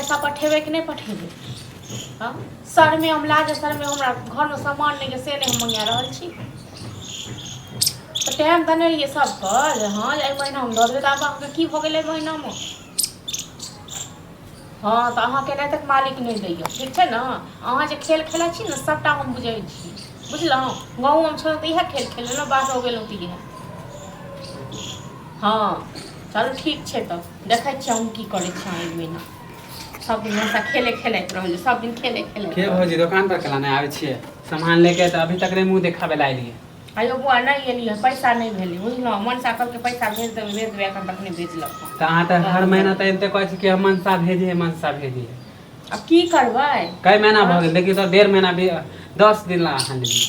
पैसा पठेबे कि नहीं पठेबे? हाँ सर में हम लाज सर में हमरा घर में सामान नहीं से नहीं हम मंगा रहल छी तो टाइम तो नहीं ये सब कर। हाँ एक महीना हम दऽ देबै तऽ आब की भऽ गेलै महीना में। हाँ तो अहाँ के तक मालिक नहीं दैय ठीक है ना। अहाँ जे खेल खेला छी ना सबटा हम बुझै छी बुझलहुँ। गाँव में छल तो इएह खेल खेले ना बाहर हो गेलहुँ तो इएह। हाँ चलो ठीक है तब देखै छी हम की करै छी एक महीना। सब दिन ऐसा खेले खेलैत रहलिए सब दिन खेले खेले के भौजी दुकान पर केला नहीं आबै छियै सामान लेके तो अभी तक रे मुंह देखाबे ला एलिए। आयो बुआ नहीं एलिए पैसा नहीं भेलै बुझलहुँ। मनसा कहलकै पैसा भेज देबै एखन तक नहीं भेजलक। तो अहाँ तो हर महीना तो एते कहै छी कि मनसा भेजिए मनसा भेजिए। अब की करबै कई महीना भऽ गेल देखिए तो 1.5 महीना भी 10 दिन ला अहाँ लेलिए।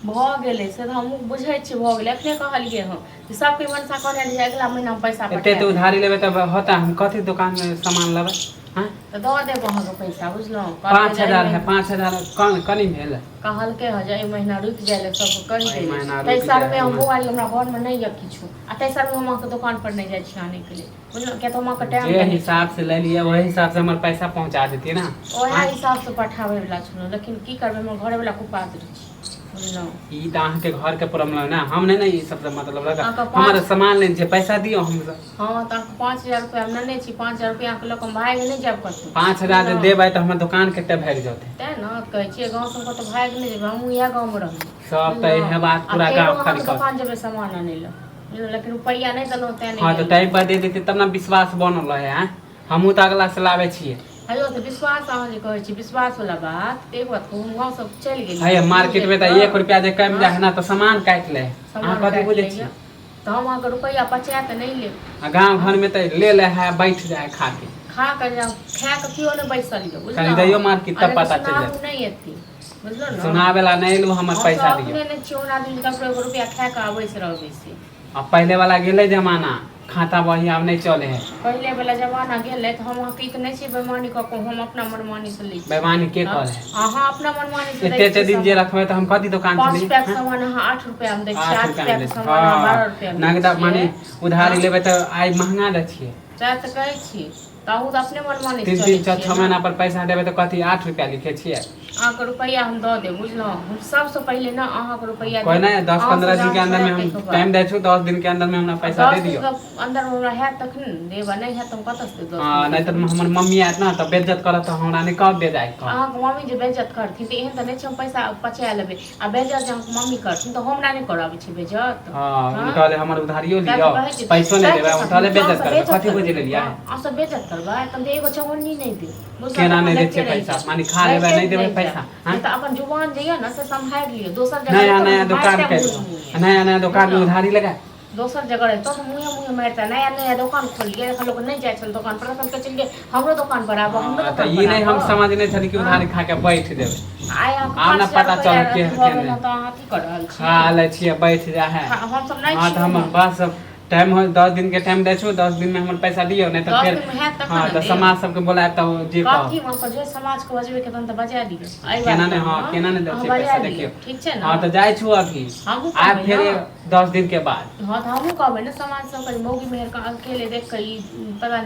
भऽ गेलै से तऽ हमहूँ बुझै छी भऽ गेलै एखने कहलिए हँ कि सबके मनसा कहने रहिए अगिला महीना में पैसा एते तो उधारी लेबे तब होता हम कथी दुकान में सामान लेबै। हाँ तो दऽ देब अहाँके पैसा बुझलहुँ। 5000 है 5000 कनी भेल कहलकै हँ जे महीना रुकि जाए सबके कहि एहि महीना देबै। रुकि तेसर में जाए, हम मोबाइल हमरा घर में नहीं यऽ किछु आ तेसर में हम अहाँके दुकान पर नहीं जाइ छी आने के लिए बुझलहुँ। किया तो हम अहाँके टाइम जे हिसाब से ले लिए वही हिसाब से हमर पैसा पहुंचा देती ना। ओहे हिसाब से पठाबै वाला छलहुँ लेकिन की करबै हमर घरे वाला कुपात्र छी बुझलहुँ। ई त अहाँ के घर के प्रॉब्लम ना हम नहीं ई सब से मतलब लगा अहाँके हमारे सामान लेन छै पैसा दियो हम। हाँ तो 5000 रुपया हम नेने छी 5000 रुपया के लोक हम भाग नहीं जाब कतौ। 5000 दे देबै त हमर दुकान केते भाग जाते। तै ना कहै छियै गांव से कतौ भाग नहीं जेबै हमहूँ इएह गांव में रहबै सब त इहे बात पूरा गांव खाली कर। दुकान जेबै सामान आनै ला लेकिन रुपया नहीं देलहुँ तै नहीं। हां तो टाइम पर दे देती तब ना विश्वास बनल रहे हैं। हमहू त अगला से लावे छिए। अयो तो विश्वास अहाँ जे कहै छी विश्वास वाला बात एक बात कहूँ गाँव सब चल गेली है मार्केट में त 1 रुपया जे कम जाए ना तो सामान काट ले। अहाँ कथि बुझै छी तो हम अहाँके रुपया पचा के नहीं लेब। आ गांव घर में त ले ले है बैठ जाए खा के। खा कर जाओ खा के क्यों नहीं बैसल यो बुझलहुँ। कहीं जाइयो मार्केट तब पता चल जाए। नहीं एती बुझलो ना सुनावे ला नहीं लो हमर पैसा दियो। अपने नहीं छियो ना दिन तक रुपया खा के आबै से रहबै से। अब पहले वाला गेले जमाना खाता बही अब नहीं चले है। पहले वाला जमाना गेले तो हम अहाँके त नहीं छी बेईमानी क के हम अपना मनमानी से लै छी। बेईमानी के करे है। अहाँ अपना मनमानी से एते दिन जे रखबे त हम कथि दुकान से 5 पैक सामान अहाँ 8 रुपया में दै छी 8 पैक के सामान 12 रुपया में नगदा माने उधारी लेबे त आई महंगा दै छिए। चाहे त कहै छी ताहू त अपने मनमानी से 3-6 महीना पर पैसा देबे त कथि 8 रुपया लिखे छिए। अहाँके रुपया हम दऽ देब बुझलहुँ। हम सबसे पहले ना अहाँके रुपया कोई नहीं 10-15 दिन के अंदर में हम टाइम दे छु 10 दिन के अंदर में हमरा पैसा दे दियो। अंदर में हमरा है तखन देब नहीं है त हम कतऽ से देब। हां नहीं त हमर मम्मी आत ना त बेइज्जत करत त हमरा नहीं कब दे जाए। अहाँके मम्मी जे बेइज्जत करथिन त एहन त नहीं छै हम पैसा पचा लेबै आ बेइज्जत जे अहाँके मम्मी करथिन त हमरा नहीं कराबै छै बेइज्जत। हां उठाले हमर उधारियो लियो पैसो नहीं देबै उठाले बेइज्जत करबै कथि बुझ लेलिया। आ सब बेइज्जत करबै त एगो चवन्नी नहीं दे केना नहीं दे छै पैसा माने खा लेबै नहीं देबै पैसा। हां त अपन जुबान जे है ना से संभाल लियो दोसर जगह नया दुकान के नया दुकान में उधारी लगा दोसर जगह रहे तो मुँहे मारता नया दुकान खोल लिए लोग नहीं जाए चल दुकान पर हम चल गए हमरो दुकान पर आबो हमरो तो ये नहीं हम समझ नहीं छली कि उधारी खा के बैठ देबै। आब ना पता चल के तो अहाँ की कर रहल छी खा ले छिए बैठ जा है। हम सब नहीं हां त हम बस टाइम हो 10 दिन के टाइम दे छु 10 दिन में हमर पैसा दियो नहीं तो फिर हां तो समाज सब के बोलाए त जे कह बाकी हम जे समाज को बजबे के तन त बजा दियो केना नहीं हां केना नहीं दे छै पैसा देखियो ठीक छै ना। हां तो जाय छु अभी आ फिर 10 दिन के बाद। हां त हमहु कहबै ना समाज सब के मौगी मेहर का अकेले देख के ई पता